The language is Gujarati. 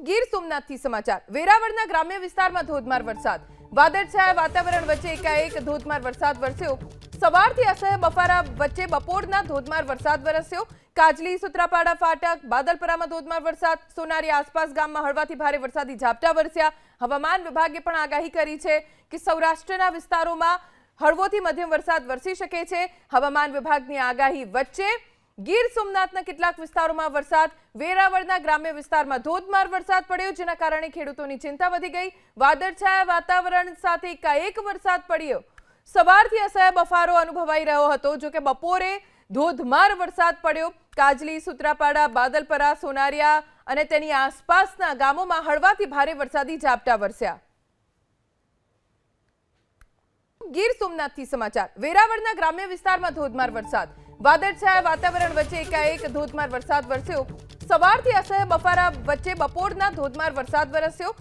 ગીર સોમનાથથી સમાચાર વેરાવળના ગ્રામ્ય વિસ્તારમાં ધોધમાર વરસાદ વાદળછાયા વાતાવરણ વચ્ચે એકાએક ધોધમાર વરસાદ વરસ્યો સવારથી અસહ્ય બફારા વચ્ચે બપોરના ધોધમાર વરસાદ વરસ્યો કાજલી સુત્રાપાડા ફાટક બાદલપરામાં ધોધમાર વરસાદ સોનારી આસપાસ ગામમાં હળવાથી ભારે વરસાદી ઝાપટા વરસ્યા હવામાન વિભાગે પણ આગાહી કરી છે કે સૌરાષ્ટ્રના વિસ્તારોમાં હળવોથી મધ્યમ વરસાદ વરસી શકે છે હવામાન વિભાગની આગાહી વચ્ચે ગીર સોમનાથના કેટલાક વિસ્તારોમાં વરસાદ વેરાવળના ગ્રામ્ય વિસ્તારમાં ધોધમાર વરસાદ પડ્યો જેના કારણે ખેડૂતોની ચિંતા વધી ગઈ વાદળછાયા વાતાવરણ સાથે એકાએક વરસાદ પડ્યો સવારથી અસહ્ય બફારો અનુભવાઈ રહ્યો હતો જો કે બપોરે ધોધમાર વરસાદ પડ્યો કાજલી સુત્રાપાડા બાદલપરા સોનારિયા અને તેની આસપાસના ગામોમાં હળવાથી ભારે વરસાદી ઝાપટા વરસ્યા ગીર સોમનાથથી સમાચાર વેરાવળના ગ્રામ્ય વિસ્તારમાં ધોધમાર વરસાદ વાદળછાયા વાતાવરણ વચ્ચે એકાએક ધોધમાર વરસાદ વરસ્યો સવારથી અસહ્ય બફારા વચ્ચે બપોરના ધોધમાર વરસાદ વરસ્યો